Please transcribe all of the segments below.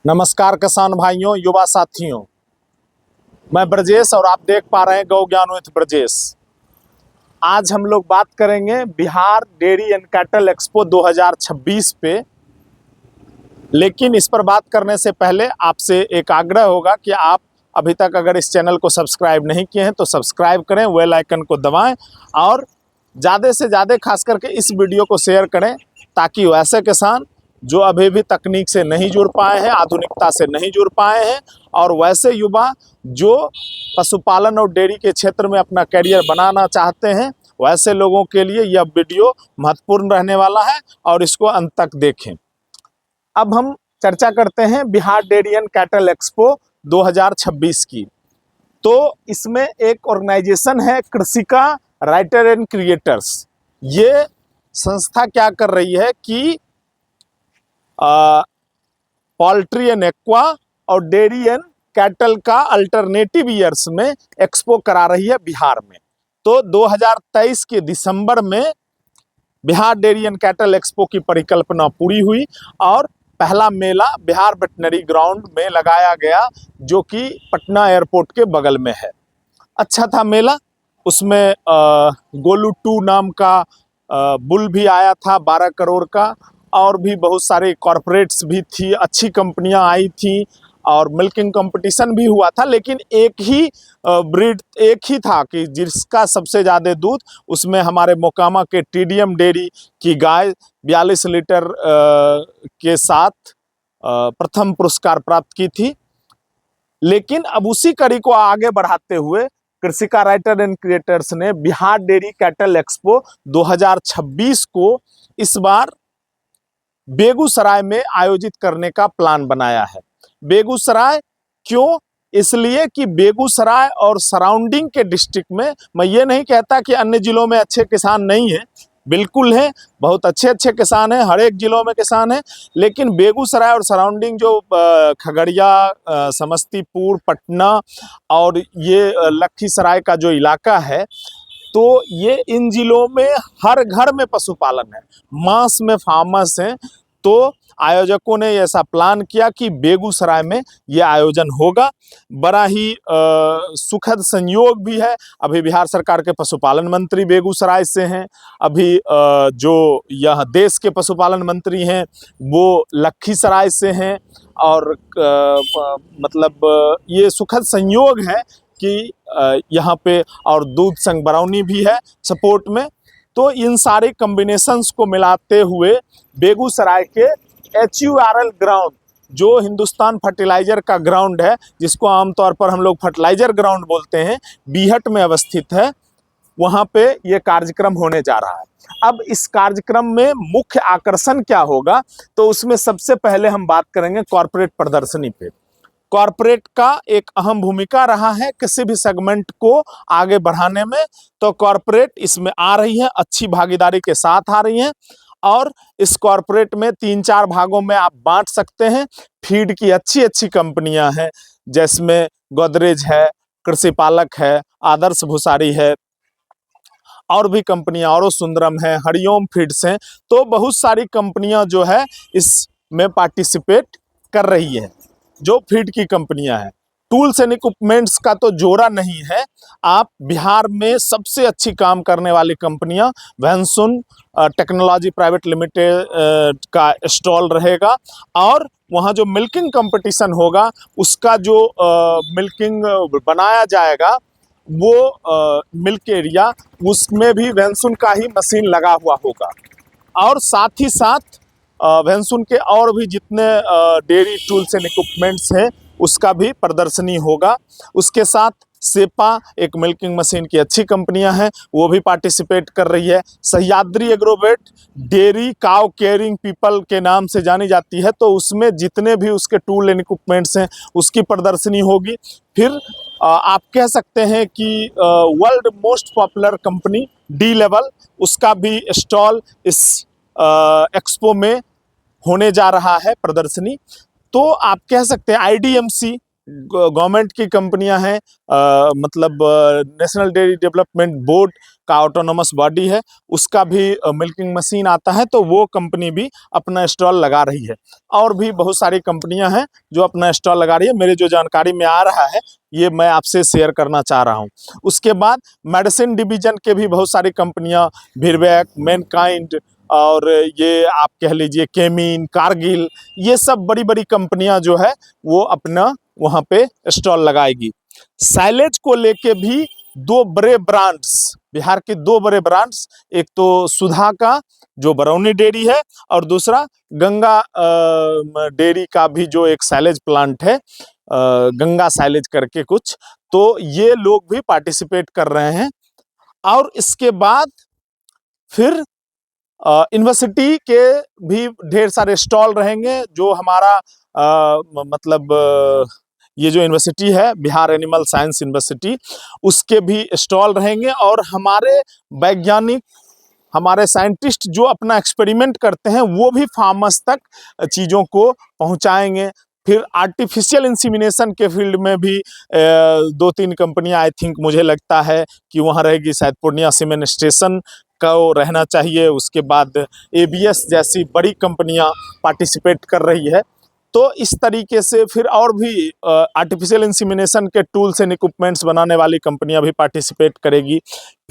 नमस्कार किसान भाइयों, युवा साथियों। मैं ब्रजेश और आप देख पा रहे हैं गौ ज्ञान विद ब्रजेश। आज हम लोग बात करेंगे Bihar dairy and cattle expo 2026 पे। लेकिन इस पर बात करने से पहले आपसे एक आग्रह होगा कि आप अभी तक अगर इस चैनल को सब्सक्राइब नहीं किए हैं तो सब्सक्राइब करें, बेल आइकन को दबाएं और ज़्यादा से ज़्यादा खास करके इस वीडियो को शेयर करें, ताकि वैसे किसान जो अभी भी तकनीक से नहीं जुड़ पाए हैं, आधुनिकता से नहीं जुड़ पाए हैं, और वैसे युवा जो पशुपालन और डेयरी के क्षेत्र में अपना करियर बनाना चाहते हैं, वैसे लोगों के लिए यह वीडियो महत्वपूर्ण रहने वाला है और इसको अंत तक देखें। अब हम चर्चा करते हैं Bihar dairy and cattle expo 2026 की। तो इसमें एक ऑर्गेनाइजेशन है कृषिका राइटर एंड क्रिएटर्स। ये संस्था क्या कर रही है कि पोल्ट्री एंड एक्वा और डेयरी एंड कैटल का अल्टरनेटिव ईयर्स में एक्सपो करा रही है बिहार में। तो 2023 के दिसंबर में Bihar dairy and cattle expo की परिकल्पना पूरी हुई और पहला मेला बिहार वेटनरी ग्राउंड में लगाया गया, जो कि पटना एयरपोर्ट के बगल में है। अच्छा था मेला। उसमें गोलू 2 नाम का बुल भी आया था 12 करोड़ का, और भी बहुत सारे कॉरपोरेट्स भी थी, अच्छी कंपनियां आई थी और मिल्किंग कंपटीशन भी हुआ था। लेकिन एक ही ब्रीड एक ही था कि जिसका सबसे ज़्यादा दूध, उसमें हमारे मोकामा के टीडीएम डेयरी की गाय 42 लीटर के साथ प्रथम पुरस्कार प्राप्त की थी। लेकिन अब उसी कड़ी को आगे बढ़ाते हुए कृषिका राइटर एंड क्रिएटर्स ने बिहार डेयरी कैटल एक्सपो 2026 को इस बार बेगूसराय में आयोजित करने का प्लान बनाया है। बेगूसराय क्यों? इसलिए कि बेगूसराय और सराउंडिंग के डिस्ट्रिक्ट में, मैं ये नहीं कहता कि अन्य जिलों में अच्छे किसान नहीं हैं, बिल्कुल हैं, बहुत अच्छे अच्छे किसान हैं, हर एक जिलों में किसान हैं। लेकिन बेगूसराय और सराउंडिंग जो खगड़िया, समस्तीपुर, पटना और ये लखीसराय का जो इलाका है, तो ये इन जिलों में हर घर में पशुपालन है, मांस में फार्मर्स हैं। तो आयोजकों ने ऐसा प्लान किया कि बेगूसराय में ये आयोजन होगा। बड़ा ही सुखद संयोग भी है। अभी बिहार सरकार के पशुपालन मंत्री बेगूसराय से हैं, अभी जो यह देश के पशुपालन मंत्री हैं वो लखीसराय से हैं, और मतलब ये सुखद संयोग है कि यहाँ पे और दूध संघ बरौनी भी है सपोर्ट में। तो इन सारे कॉम्बिनेशंस को मिलाते हुए बेगूसराय के HURL ग्राउंड, जो हिंदुस्तान फर्टिलाइजर का ग्राउंड है, जिसको आमतौर पर हम लोग फर्टिलाइजर ग्राउंड बोलते हैं, बीहट में अवस्थित है, वहाँ पे ये कार्यक्रम होने जा रहा है। अब इस कार्यक्रम में मुख्य आकर्षण क्या होगा, तो उसमें सबसे पहले हम बात करेंगे कॉर्पोरेट प्रदर्शनी पे। कॉर्पोरेट का एक अहम भूमिका रहा है किसी भी सेगमेंट को आगे बढ़ाने में। तो कॉर्पोरेट इसमें आ रही है, अच्छी भागीदारी के साथ आ रही हैं, और इस कॉर्पोरेट में 3-4 भागों में आप बांट सकते हैं। फीड की अच्छी अच्छी कंपनियां हैं, जिसमें गोदरेज है, कृषि पालक है, आदर्श भूसारी है, और भी कंपनियां, और सुंदरम है, हरिओम फीड्स हैं। तो बहुत सारी कंपनियां जो है इसमें पार्टिसिपेट कर रही है, जो फीड की कंपनियां हैं। टूल्स एंड इक्विपमेंट्स का तो जोड़ा नहीं है। आप बिहार में सबसे अच्छी काम करने वाली कंपनियां वेंसुन टेक्नोलॉजी प्राइवेट लिमिटेड का स्टॉल रहेगा, और वहाँ जो मिल्किंग कंपटीशन होगा उसका जो मिल्किंग बनाया जाएगा, वो मिल्क एरिया, उसमें भी वेंसुन का ही मशीन लगा हुआ होगा। और साथ ही साथ वेंसुन के और भी जितने डेयरी टूल्स एंड इक्विपमेंट्स हैं उसका भी प्रदर्शनी होगा। उसके साथ सेपा, एक मिल्किंग मशीन की अच्छी कंपनियां हैं, वो भी पार्टिसिपेट कर रही है। Sahyadri Agrovet dairy cow caring people के नाम से जानी जाती है, तो उसमें जितने भी उसके टूल एंड इक्विपमेंट्स हैं उसकी प्रदर्शनी होगी। फिर आप कह सकते हैं कि world most popular company D level, उसका भी स्टॉल इस एक्सपो में होने जा रहा है प्रदर्शनी। तो आप कह सकते हैं IDMC गवर्नमेंट की कंपनियां हैं, मतलब नेशनल डेयरी डेवलपमेंट बोर्ड का ऑटोनोमस बॉडी है, उसका भी मिल्किंग मशीन आता है, तो वो कंपनी भी अपना स्टॉल लगा रही है। और भी बहुत सारी कंपनियां हैं जो अपना स्टॉल लगा रही है। मेरे जो जानकारी में आ रहा है ये मैं आपसे शेयर करना चाह रहा हूं। उसके बाद मेडिसिन डिवीजन के भी बहुत सारी कंपनियां, भिरवैक, मैनकाइंड, और ये आप कह लीजिए केमिन, कारगिल, ये सब बड़ी बड़ी कंपनियां जो है वो अपना वहां पे स्टॉल लगाएगी। साइलेज को लेके भी दो बड़े ब्रांड्स, बिहार के दो बड़े ब्रांड्स, एक तो सुधा का जो बरौनी डेयरी है, और दूसरा गंगा डेयरी का भी जो एक साइलेज प्लांट है, गंगा साइलेज करके कुछ, तो ये लोग भी पार्टिसिपेट कर रहे हैं। और इसके बाद फिर यूनिवर्सिटी के भी ढेर सारे स्टॉल रहेंगे। जो हमारा मतलब ये जो यूनिवर्सिटी है बिहार एनिमल साइंस यूनिवर्सिटी, उसके भी स्टॉल रहेंगे। और हमारे वैज्ञानिक, हमारे साइंटिस्ट जो अपना एक्सपेरिमेंट करते हैं वो भी फार्मर्स तक चीज़ों को पहुंचाएंगे। फिर आर्टिफिशियल इंसीमिनेशन के फील्ड में भी 2-3 कंपनियां, आई थिंक, मुझे लगता है कि वहाँ रहेगी। शायद पूर्णिया सीमेंट स्टेशन का वो रहना चाहिए। उसके बाद एबीएस जैसी बड़ी कंपनियां पार्टिसिपेट कर रही है। तो इस तरीके से फिर और भी आर्टिफिशियल इंसीमिनेशन के टूल्स एंड इक्विपमेंट्स बनाने वाली कंपनियां भी पार्टिसिपेट करेगी।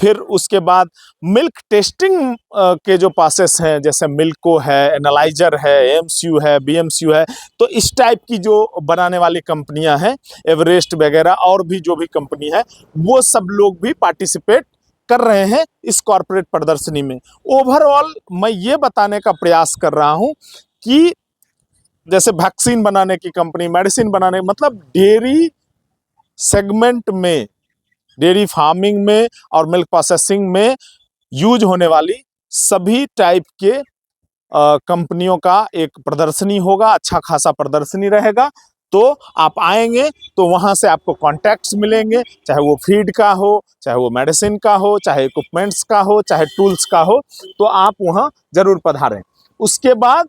फिर उसके बाद मिल्क टेस्टिंग के जो प्रोसेस हैं, जैसे मिल्को है, एनालाइजर है, एमसीयू है, बीएमसीयू है, तो इस टाइप की जो बनाने वाली कंपनियां हैं, एवरेस्ट वगैरह, और भी जो भी कंपनी है, वो सब लोग भी पार्टिसिपेट कर रहे हैं इस कॉर्पोरेट प्रदर्शनी में। ओवरऑल मैं ये बताने का प्रयास कर रहा हूं कि जैसे वैक्सीन बनाने की कंपनी, मेडिसिन बनाने, मतलब डेयरी सेगमेंट में, डेयरी फार्मिंग में और मिल्क प्रोसेसिंग में यूज होने वाली सभी टाइप के कंपनियों का एक प्रदर्शनी होगा। अच्छा खासा प्रदर्शनी रहेगा। तो आप आएंगे तो वहां से आपको कॉन्टैक्ट्स मिलेंगे, चाहे वो फीड का हो, चाहे वो मेडिसिन का हो, चाहे इक्विपमेंट्स का हो, चाहे टूल्स का हो, तो आप वहां जरूर पधारें। उसके बाद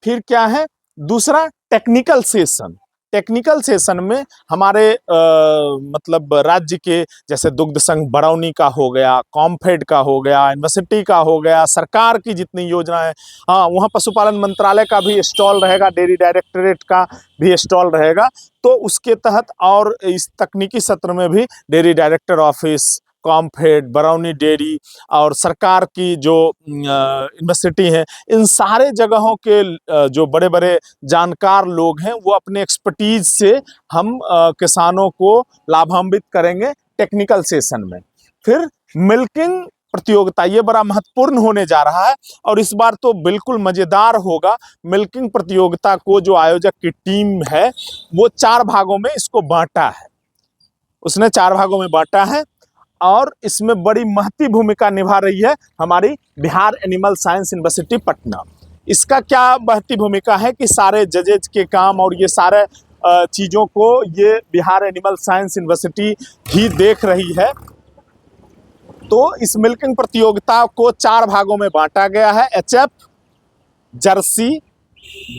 फिर क्या है, दूसरा टेक्निकल सेशन। टेक्निकल सेशन में हमारे मतलब राज्य के, जैसे दुग्ध संघ बरौनी का हो गया, कॉम्फेड का हो गया, यूनिवर्सिटी का हो गया, सरकार की जितनी योजनाएं, हाँ, वहाँ पशुपालन मंत्रालय का भी स्टॉल रहेगा, डेयरी डायरेक्टरेट का भी स्टॉल रहेगा। तो उसके तहत, और इस तकनीकी सत्र में भी dairy director office, COMFED, Barauni dairy और सरकार की जो यूनिवर्सिटी है, इन सारे जगहों के जो बड़े बड़े जानकार लोग हैं, वो अपने एक्सपर्टीज से हम किसानों को लाभान्वित करेंगे टेक्निकल सेशन में। फिर मिल्किंग प्रतियोगिता, ये बड़ा महत्वपूर्ण होने जा रहा है और इस बार तो बिल्कुल मजेदार होगा। मिल्किंग प्रतियोगिता को जो आयोजक की टीम है वो 4 भागों में इसको बांटा है, उसने 4 भागों में बांटा है। और इसमें बड़ी महती भूमिका निभा रही है हमारी Bihar animal science university Patna. इसका क्या महती भूमिका है कि सारे जजेज के काम और ये सारे चीज़ों को ये बिहार एनिमल साइंस यूनिवर्सिटी ही देख रही है। तो इस मिल्किंग प्रतियोगिता को 4 भागों में बांटा गया है, एचएफ, जर्सी,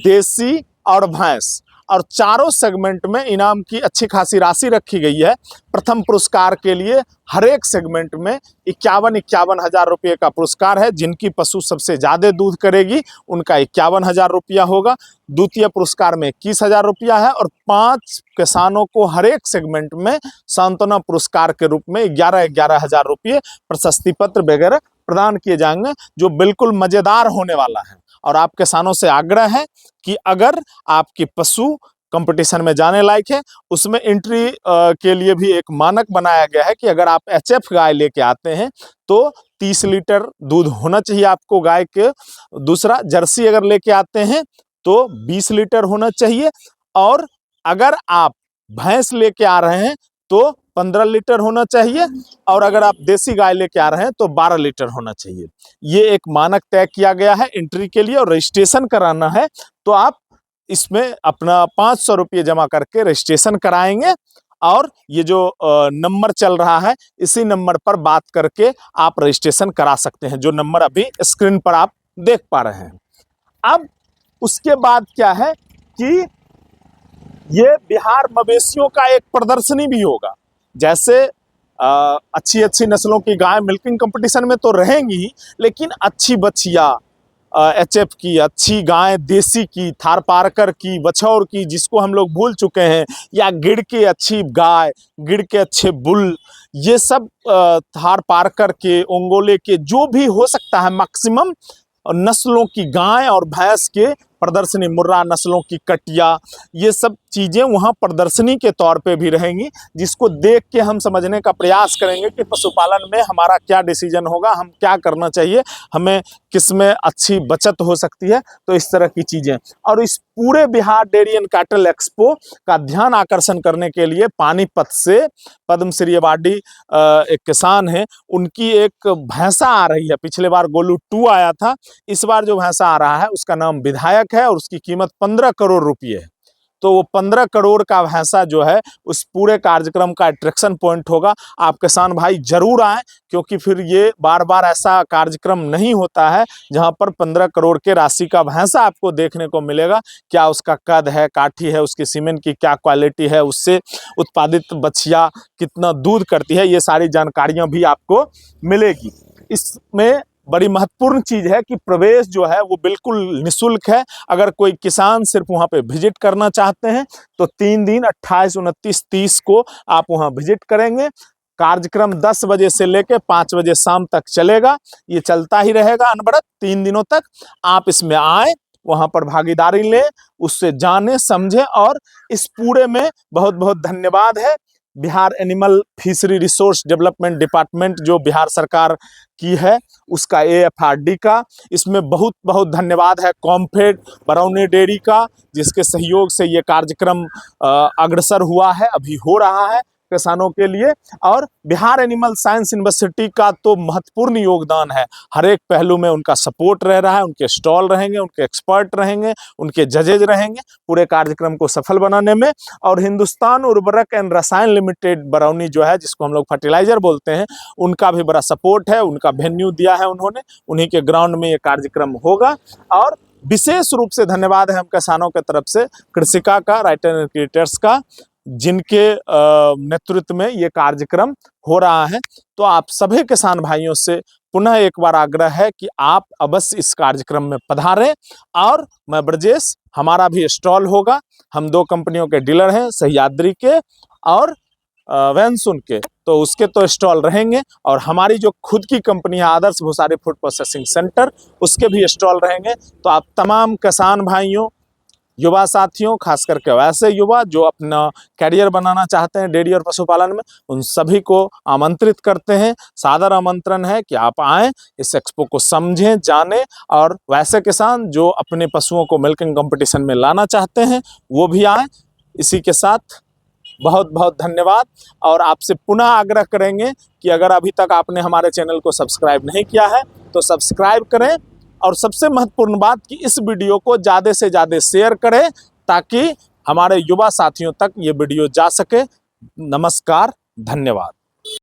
देसी और भैंस। और चारों सेगमेंट में इनाम की अच्छी खासी राशि रखी गई है। प्रथम पुरस्कार के लिए हर एक सेगमेंट में 51 हज़ार रुपये का पुरस्कार है। जिनकी पशु सबसे ज़्यादा दूध करेगी उनका 51 हज़ार रुपया होगा। द्वितीय पुरस्कार में 21 हज़ार रुपया है और 5 किसानों को हर एक सेगमेंट में सांत्वना पुरस्कार के रूप में 11 हज़ार रुपये, प्रशस्ति पत्र वगैरह प्रदान किए जाएंगे, जो बिल्कुल मज़ेदार होने वाला है। और आप किसानों से आग्रह है कि अगर आपकी पशु कंपटीशन में जाने लायक है, उसमें एंट्री के लिए भी एक मानक बनाया गया है कि अगर आप एचएफ गाय लेके आते हैं तो 30 लीटर दूध होना चाहिए आपको गाय के। दूसरा, जर्सी अगर लेके आते हैं तो 20 लीटर होना चाहिए। और अगर आप भैंस लेके आ रहे हैं तो 15 लीटर होना चाहिए। और अगर आप देसी गाय लेके आ रहे हैं तो 12 लीटर होना चाहिए। ये एक मानक तय किया गया है एंट्री के लिए। और रजिस्ट्रेशन कराना है तो आप इसमें अपना 500 रुपये जमा करके रजिस्ट्रेशन कराएंगे। और ये जो नंबर चल रहा है, इसी नंबर पर बात करके आप रजिस्ट्रेशन करा सकते हैं, जो नंबर अभी स्क्रीन पर आप देख पा रहे हैं। अब उसके बाद क्या है कि ये बिहार मवेशियों का एक प्रदर्शनी भी होगा। जैसे अच्छी अच्छी नस्लों की गाय मिल्किंग कंपटीशन में तो रहेंगी ही, लेकिन अच्छी बछिया, एचएफ की अच्छी गाय, देसी की, थारपारकर की, बछौर की, जिसको हम लोग भूल चुके हैं, या गिर के अच्छी गाय, गिर के अच्छे बुल, ये सब थारपारकर के, ओंगोले के, जो भी हो सकता है मैक्सिमम नस्लों की गाय और भैंस के प्रदर्शनी, मुर्रा नस्लों की कटिया, ये सब चीज़ें वहाँ प्रदर्शनी के तौर पे भी रहेंगी, जिसको देख के हम समझने का प्रयास करेंगे कि पशुपालन में हमारा क्या डिसीजन होगा, हम क्या करना चाहिए, हमें किस में अच्छी बचत हो सकती है। तो इस तरह की चीज़ें, और इस पूरे Bihar dairy and cattle expo का ध्यान आकर्षण करने के लिए पानीपत से पद्मश्री अवार्डी एक किसान है, उनकी एक भैंसा आ रही है। पिछले बार गोलू 2 आया था, इस बार जो भैंसा आ रहा है उसका नाम विधायक है और उसकी कीमत 15 करोड़ रुपये है। तो वो 15 करोड़ का भैंसा जो है उस पूरे कार्यक्रम का अट्रैक्शन पॉइंट होगा। आप किसान भाई जरूर आएं, क्योंकि फिर ये बार बार ऐसा कार्यक्रम नहीं होता है जहां पर 15 करोड़ के राशि का भैंसा आपको देखने को मिलेगा। क्या उसका कद है, काठी है, उसकी सीमेंट की क्या क्वालिटी है, उससे उत्पादित बछिया कितना दूध करती है, ये सारी जानकारियां भी आपको मिलेगी। इसमें बड़ी महत्वपूर्ण चीज है कि प्रवेश जो है वो बिल्कुल निःशुल्क है। अगर कोई किसान सिर्फ वहां पे विजिट करना चाहते हैं तो 3 दिन 28, 29, 30 को आप वहां विजिट करेंगे। कार्यक्रम 10 बजे से लेकर 5 बजे शाम तक चलेगा, ये चलता ही रहेगा अनवरत 3 दिनों तक। आप इसमें आए, वहां पर भागीदारी लें, उससे जाने समझें। और इस पूरे में बहुत बहुत धन्यवाद है Bihar animal fishery resource development department जो बिहार सरकार की है, उसका AFRD का। इसमें बहुत बहुत धन्यवाद है कॉम्फेड बरौनी डेयरी का, जिसके सहयोग से ये कार्यक्रम अग्रसर हुआ है, अभी हो रहा है किसानों के लिए। और बिहार एनिमल साइंस यूनिवर्सिटी का तो महत्वपूर्ण योगदान है, हर एक पहलू में उनका सपोर्ट रह रहा है। उनके स्टॉल रहेंगे, उनके एक्सपर्ट रहेंगे, उनके जजेज रहेंगे पूरे कार्यक्रम को सफल बनाने में। और हिंदुस्तान उर्वरक एंड रसायन लिमिटेड बरौनी जो है, जिसको हम लोग फर्टिलाइजर बोलते हैं, उनका भी बड़ा सपोर्ट है। उनका वेन्यू दिया है उन्होंने, उन्हीं के ग्राउंड में ये कार्यक्रम होगा। और विशेष रूप से धन्यवाद है हम किसानों की तरफ से कृषिका का, राइटर एंड क्रिएटर्स का, जिनके नेतृत्व में ये कार्यक्रम हो रहा है। तो आप सभी किसान भाइयों से पुनः एक बार आग्रह है कि आप अवश्य इस कार्यक्रम में पधारें। और मैं ब्रजेश, हमारा भी स्टॉल होगा। हम 2 कंपनियों के डीलर हैं, सह्याद्री के और वैनसुन के, तो उसके तो स्टॉल रहेंगे। और हमारी जो खुद की कंपनी है आदर्श भूसारी फूड प्रोसेसिंग सेंटर, उसके भी स्टॉल रहेंगे। तो आप तमाम किसान भाइयों, युवा साथियों, खास करके वैसे युवा जो अपना कैरियर बनाना चाहते हैं डेयरी और पशुपालन में, उन सभी को आमंत्रित करते हैं। सादर आमंत्रण है कि आप आएँ, इस एक्सपो को समझें, जानें। और वैसे किसान जो अपने पशुओं को मिल्किंग कंपटीशन में लाना चाहते हैं वो भी आएँ। इसी के साथ बहुत बहुत धन्यवाद। और आपसे पुनः आग्रह करेंगे कि अगर अभी तक आपने हमारे चैनल को सब्सक्राइब नहीं किया है तो सब्सक्राइब करें। और सबसे महत्वपूर्ण बात कि इस वीडियो को ज़्यादा से ज़्यादा शेयर करें, ताकि हमारे युवा साथियों तक ये वीडियो जा सके। नमस्कार, धन्यवाद।